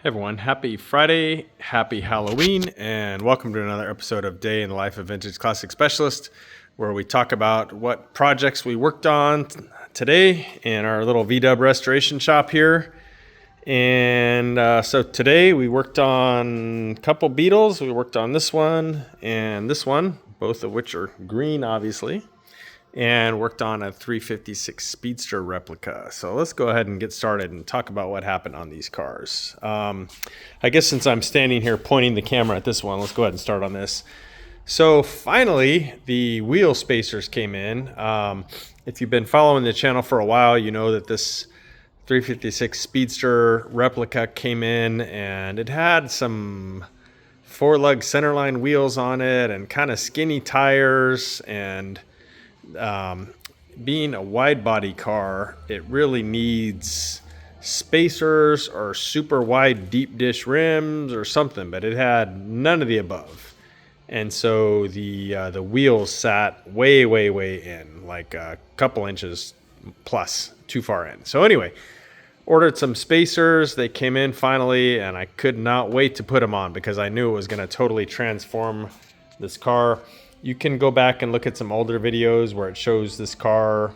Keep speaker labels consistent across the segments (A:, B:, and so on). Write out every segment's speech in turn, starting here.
A: Hey everyone, happy Friday, happy Halloween, and welcome to another episode of Day in the Life of Vintage Classic Specialist, where we talk about what projects we worked on today in our little VW restoration shop here. And so today we worked on a couple Beetles. We worked on this one and this one, both of which are green, obviously, and worked on a 356 Speedster replica. So let's go ahead and get started and talk about what happened on these cars. I guess since I'm standing here pointing the camera at this one, let's go ahead and start on this. So finally, the wheel spacers came in. If you've been following the channel for a while, you know that this 356 Speedster replica came in and it had some four-lug centerline wheels on it and kind of skinny tires, and being a wide body car, it really needs spacers or super wide deep dish rims or something, but it had none of the above. And so the wheels sat way in, like a couple inches plus too far in. So anyway, ordered some spacers. They came in finally, and I could not wait to put them on because I knew it was going to totally transform this car. You can go back and look at some older videos where it shows this car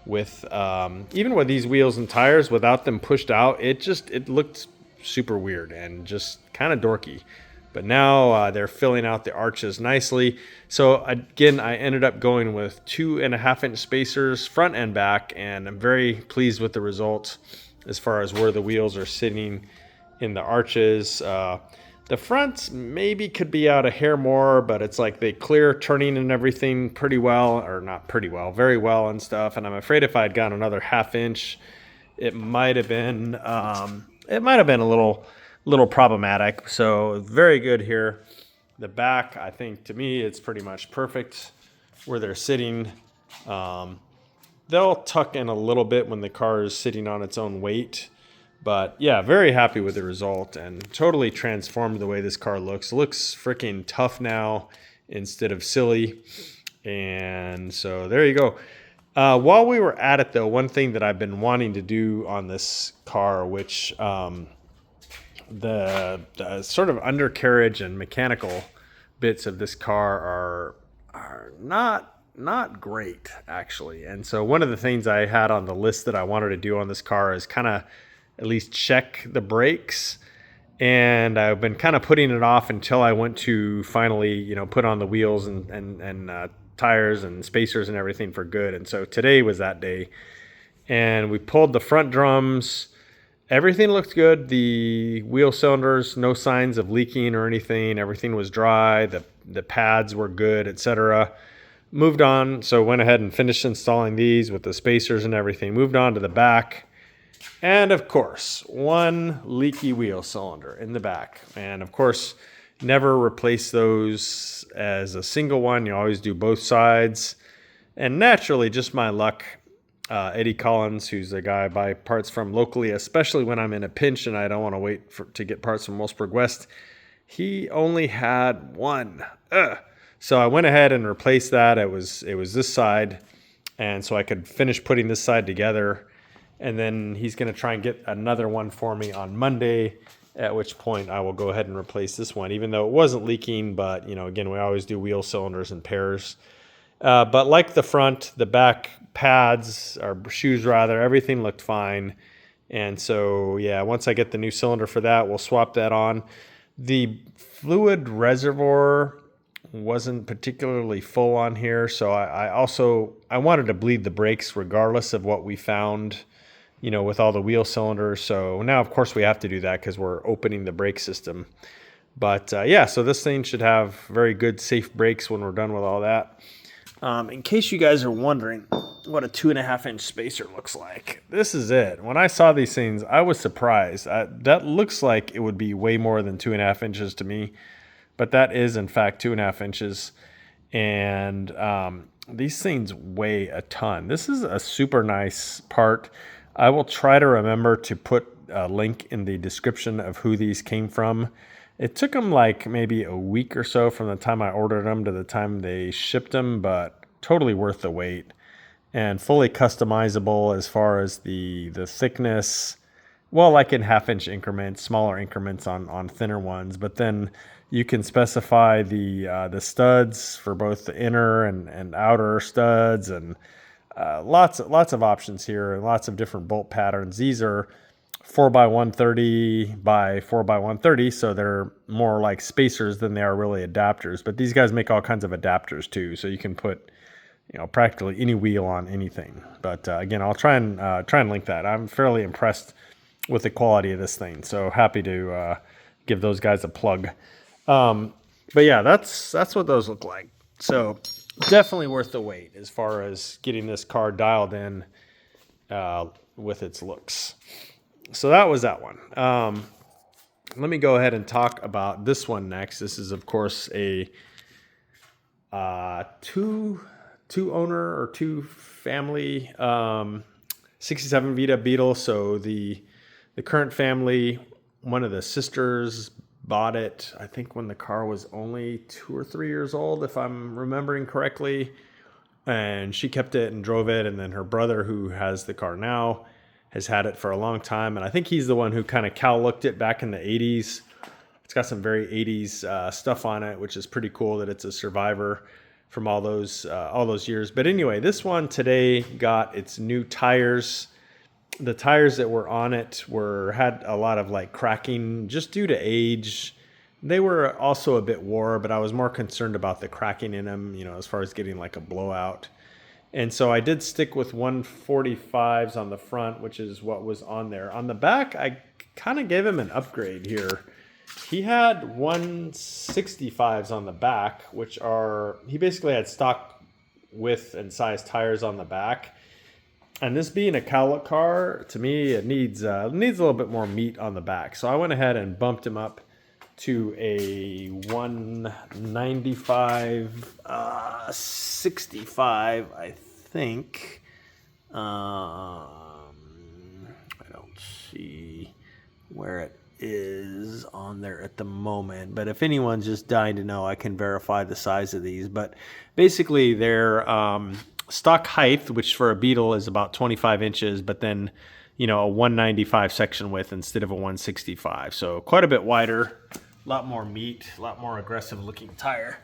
A: with even with these wheels and tires without them pushed out. It looked super weird and just kind of dorky. But now they're filling out the arches nicely. So again, I ended up going with 2.5-inch spacers front and back, and I'm very pleased with the results as far as where the wheels are sitting in the arches. The fronts maybe could be out a hair more, but it's like they clear turning and everything pretty well, or not pretty well, very well and stuff. And I'm afraid if I had gone another 1/2 inch, it might have been a little problematic. So very good here. The back, I think to me, it's pretty much perfect where they're sitting. They'll tuck in a little bit when the car is sitting on its own weight. But yeah, very happy with the result and totally transformed the way this car looks. It looks freaking tough now instead of silly. And so there you go. While we were at it though, one thing that I've been wanting to do on this car, which the sort of undercarriage and mechanical bits of this car are not great actually. And so one of the things I had on the list that I wanted to do on this car is kind of at least check the brakes, and I've been kind of putting it off until I went to finally, put on the wheels and tires and spacers and everything for good. And so today was that day, and we pulled the front drums. Everything looked good. The wheel cylinders, no signs of leaking or anything. Everything was dry. The pads were good, etc. Moved on, so went ahead and finished installing these with the spacers and everything. Moved on to the back. And of course, one leaky wheel cylinder in the back. And of course, never replace those as a single one. You always do both sides. And naturally, just my luck, Eddie Collins, who's the guy I buy parts from locally, especially when I'm in a pinch and I don't want to wait to get parts from Wolfsburg West, he only had one. So I went ahead and replaced that. It was this side. And so I could finish putting this side together. And then he's going to try and get another one for me on Monday, at which point I will go ahead and replace this one, even though it wasn't leaking. But, again, we always do wheel cylinders in pairs. But like the front, the back pads, or shoes rather, everything looked fine. And so, yeah, once I get the new cylinder for that, we'll swap that on. The fluid reservoir wasn't particularly full on here. So I wanted to bleed the brakes regardless of what we found, with all the wheel cylinders. So now, of course, we have to do that because we're opening the brake system. But yeah, so this thing should have very good, safe brakes when we're done with all that. In case you guys are wondering what a 2.5-inch spacer looks like, this is it. When I saw these things, I was surprised. That looks like it would be way more than 2.5 inches to me, but that is, in fact, 2.5 inches. And these things weigh a ton. This is a super nice part. I will try to remember to put a link in the description of who these came from. It took them like maybe a week or so from the time I ordered them to the time they shipped them, but totally worth the wait and fully customizable as far as the thickness well, like in half-inch increments, smaller increments on thinner ones. But then you can specify the studs for both the inner and outer studs, and lots of options here, and lots of different bolt patterns. These are 4x130 by 4x130, so they're more like spacers than they are really adapters. But these guys make all kinds of adapters too, so you can put practically any wheel on anything. But again, I'll try and link that. I'm fairly impressed with the quality of this thing, so happy to give those guys a plug. But yeah, that's what those look like. So definitely worth the wait as far as getting this car dialed in with its looks. So that was that one. Let me go ahead and talk about this one next. This is, of course, a two owner or two family 67 VW Beetle. So the current family, one of the sisters bought it, I think, when the car was only 2 or 3 years old, if I'm remembering correctly. And she kept it and drove it. And then her brother, who has the car now, has had it for a long time. And I think he's the one who kind of cow-looked it back in the 80s. It's got some very 80s stuff on it, which is pretty cool that it's a survivor from all those years. But anyway, this one today got its new tires. The tires that were on it had a lot of like cracking just due to age. They were also a bit wore, but I was more concerned about the cracking in them, as far as getting like a blowout. And so I did stick with 145s on the front, which is what was on there. On the back, I kind of gave him an upgrade here. He had 165s on the back, he basically had stock width and size tires on the back. And this being a cowlick car, to me, it needs a little bit more meat on the back. So I went ahead and bumped him up to a 195 65, I think. I don't see where it is on there at the moment, but if anyone's just dying to know, I can verify the size of these. But basically they're stock height, which for a Beetle is about 25 inches, but then a 195 section width instead of a 165. So quite a bit wider, a lot more meat, a lot more aggressive looking tire.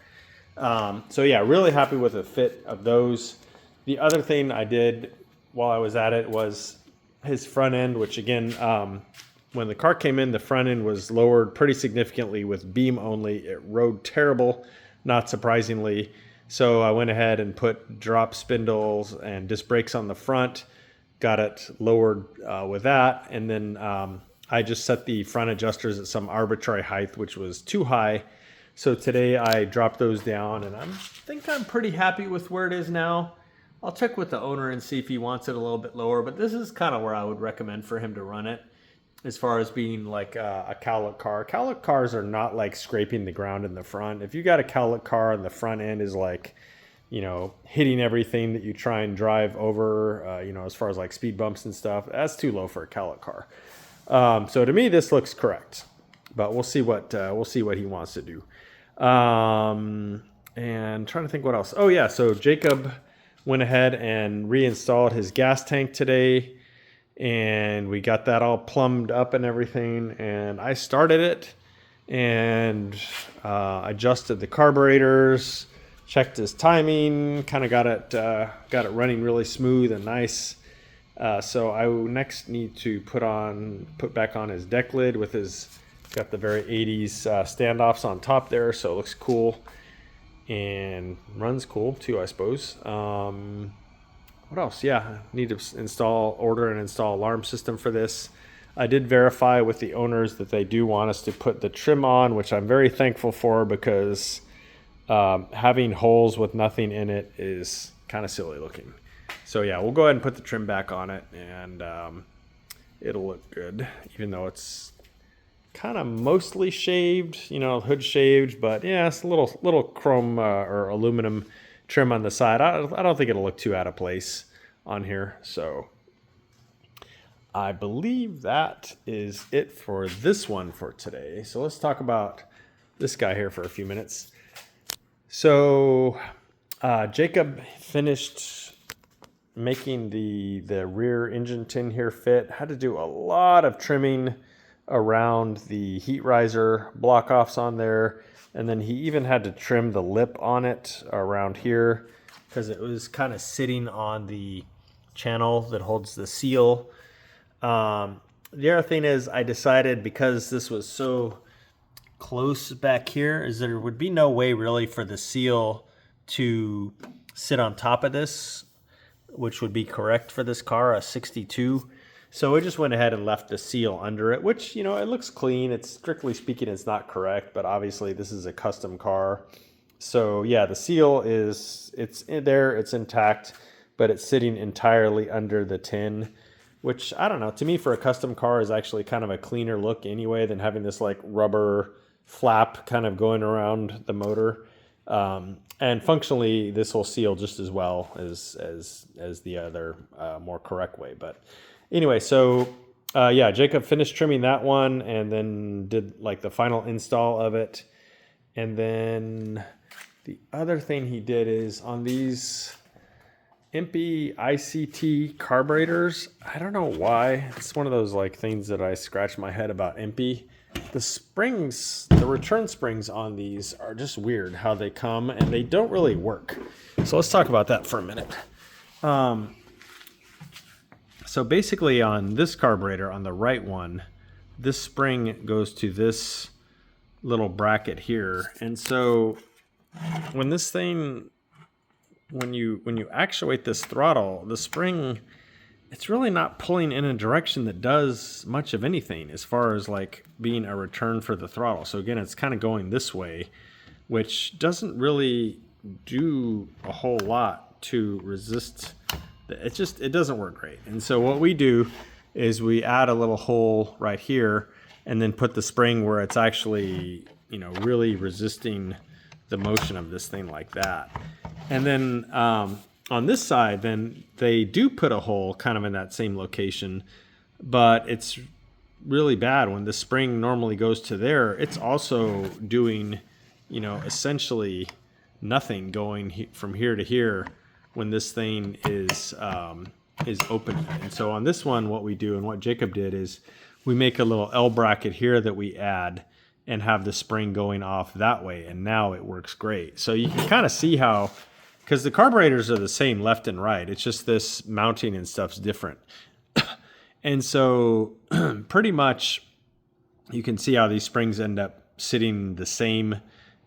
A: So yeah, really happy with the fit of those. The other thing I did while I was at it was his front end, which again, when the car came in, the front end was lowered pretty significantly with beam only. It rode terrible, not surprisingly. So I went ahead and put drop spindles and disc brakes on the front, got it lowered with that. And then I just set the front adjusters at some arbitrary height, which was too high. So today I dropped those down, and I think I'm pretty happy with where it is now. I'll check with the owner and see if he wants it a little bit lower, but this is kind of where I would recommend for him to run it as far as being like a cowlick car. Cowlick cars are not like scraping the ground in the front. If you got a cowlick car and the front end is like, hitting everything that you try and drive over, as far as like speed bumps and stuff, that's too low for a cowlick car. So to me, this looks correct, but we'll see what he wants to do. And trying to think what else. Oh yeah, so Jacob went ahead and reinstalled his gas tank today, and we got that all plumbed up and everything. And I started it and adjusted the carburetors, checked his timing, kind of got it running really smooth and nice. So I next need to put back on his deck lid with his, got the very 80s standoffs on top there, so it looks cool and runs cool too, I suppose. What else? Yeah, need to order and install alarm system for this. I did verify with the owners that they do want us to put the trim on, which I'm very thankful for, because having holes with nothing in it is kind of silly looking. So yeah, we'll go ahead and put the trim back on it, and it'll look good, even though it's kind of mostly shaved, hood shaved, but yeah, it's a little chrome or aluminum trim on the side. I don't think it'll look too out of place on here. So I believe that is it for this one for today. So let's talk about this guy here for a few minutes. So Jacob finished making the rear engine tin here fit. Had to do a lot of trimming around the heat riser block offs on there. And then he even had to trim the lip on it around here because it was kind of sitting on the channel that holds the seal. The other thing is I decided, because this was so close back here, is there would be no way really for the seal to sit on top of this, which would be correct for this car, a 62. So we just went ahead and left the seal under it, which, you know, it looks clean. It's strictly speaking, it's not correct, but obviously this is a custom car. So yeah, the seal it's in there, it's intact, but it's sitting entirely under the tin, which, I don't know, to me for a custom car is actually kind of a cleaner look anyway than having this like rubber flap kind of going around the motor. And functionally, this will seal just as well as the other more correct way. But anyway, so yeah, Jacob finished trimming that one and then did like the final install of it. And then the other thing he did is on these Impy ICT carburetors. I don't know why. It's one of those like things that I scratch my head about Impy. The springs, the return springs on these are just weird how they come, and they don't really work. So let's talk about that for a minute. So basically on this carburetor, on the right one, this spring goes to this little bracket here. And so when this thing, when you actuate this throttle, the spring, it's really not pulling in a direction that does much of anything as far as like being a return for the throttle. So again, it's kind of going this way, which doesn't really do a whole lot to resist. It doesn't work great. And so what we do is we add a little hole right here and then put the spring where it's actually, you know, really resisting the motion of this thing like that. And then on this side, then they do put a hole kind of in that same location, but it's really bad when the spring normally goes to there. It's also doing, you know, essentially nothing going from here to here when this thing is open. And so on this one, what we do and what Jacob did is we make a little L bracket here that we add and have the spring going off that way. And now it works great. So you can kind of see how, because the carburetors are the same left and right. It's just this mounting and stuff's different. And so pretty much you can see how these springs end up sitting the same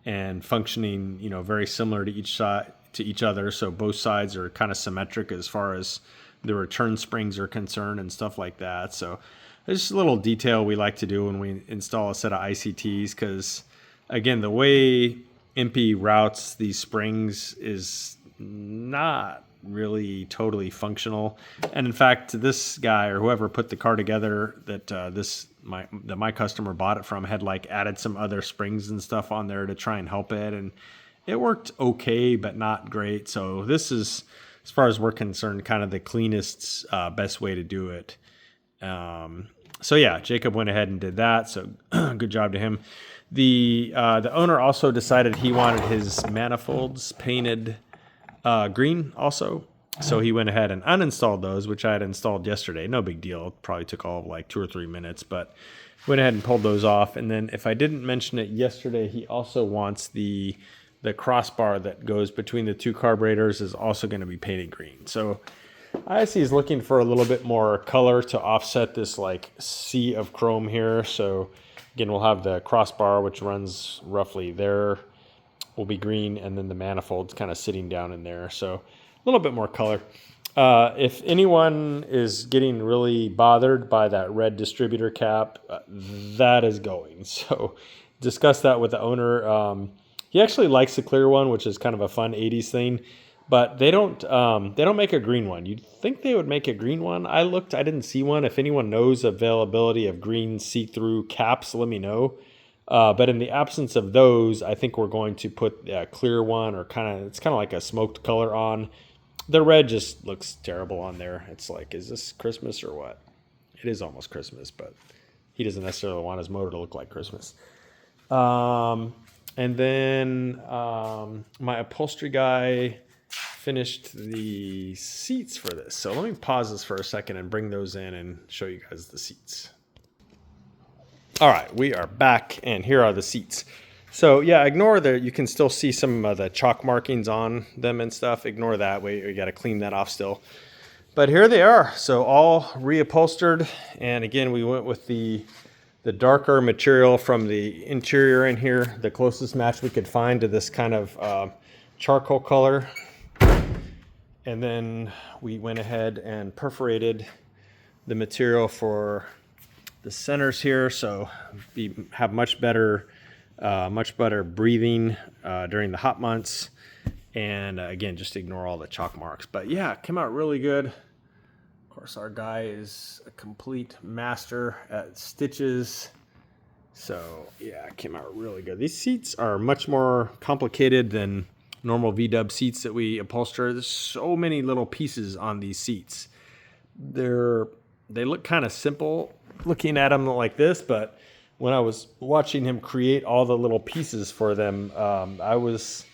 A: and functioning, you know, very similar to each side, to each other. So both sides are kind of symmetric as far as the return springs are concerned and stuff like that. So there's just a little detail we like to do when we install a set of ICTs, because again, the way Impy routes these springs is not really totally functional. And in fact, this guy or whoever put the car together that my customer bought it from had like added some other springs and stuff on there to try and help it, and it worked okay but not great. So this is, as far as we're concerned, kind of the cleanest best way to do it. So yeah, Jacob went ahead and did that, so good job to him. The owner also decided he wanted his manifolds painted green also. So he went ahead and uninstalled those, which I had installed yesterday. No big deal. It probably took all of like 2 or 3 minutes, but went ahead and pulled those off. And then if I didn't mention it yesterday, he also wants the crossbar that goes between the two carburetors is also going to be painted green. So I see he's looking for a little bit more color to offset this like sea of chrome here. So again, we'll have the crossbar, which runs roughly there, will be green, and then the manifold's kind of sitting down in there. So a little bit more color. If anyone is getting really bothered by that red distributor cap, that is going. So discuss that with the owner. He actually likes the clear one, which is kind of a fun 80s thing, but they don't make a green one. You'd think they would make a green one. I looked, I didn't see one. If anyone knows availability of green see-through caps, let me know. But in the absence of those, I think we're going to put a clear one, or it's kind of like a smoked color on. The red just looks terrible on there. It's like, is this Christmas or what? It is almost Christmas, but he doesn't necessarily want his motor to look like Christmas. And then my upholstery guy finished the seats for this. So let me pause this for a second and bring those in and show you guys the seats. All right, we are back, and here are the seats. So yeah, ignore you can still see some of the chalk markings on them and stuff. Ignore that. We got to clean that off still. But here they are. So all reupholstered. And again, we went with the darker material from the interior in here, the closest match we could find to this kind of charcoal color. And then we went ahead and perforated the material for the centers here, so have much better breathing during the hot months. And again, just ignore all the chalk marks. But yeah, it came out really good. Of course, our guy is a complete master at stitches. So yeah, it came out really good. These seats are much more complicated than normal VW seats that we upholster. There's so many little pieces on these seats. They look kind of simple looking at them like this, but when I was watching him create all the little pieces for them, I was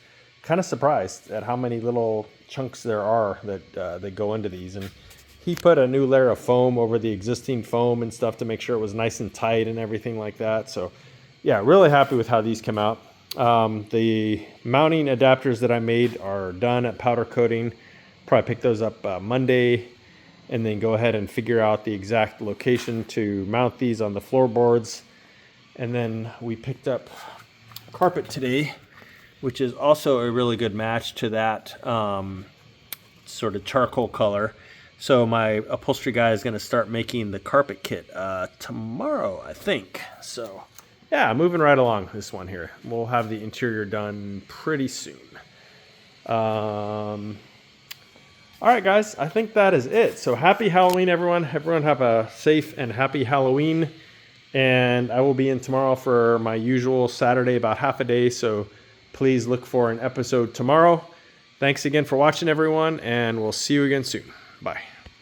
A: kind of surprised at how many little chunks there are that go into these. And he put a new layer of foam over the existing foam and stuff to make sure it was nice and tight and everything like that. So yeah, really happy with how these come out. The mounting adapters that I made are done at powder coating. Probably pick those up Monday, and then go ahead and figure out the exact location to mount these on the floorboards. And then we picked up carpet today, which is also a really good match to that sort of charcoal color. So my upholstery guy is going to start making the carpet kit tomorrow, I think. So yeah, moving right along this one here. We'll have the interior done pretty soon. All right, guys, I think that is it. So happy Halloween, everyone. Everyone have a safe and happy Halloween. And I will be in tomorrow for my usual Saturday, about half a day. So please look for an episode tomorrow. Thanks again for watching, everyone, and we'll see you again soon. Bye.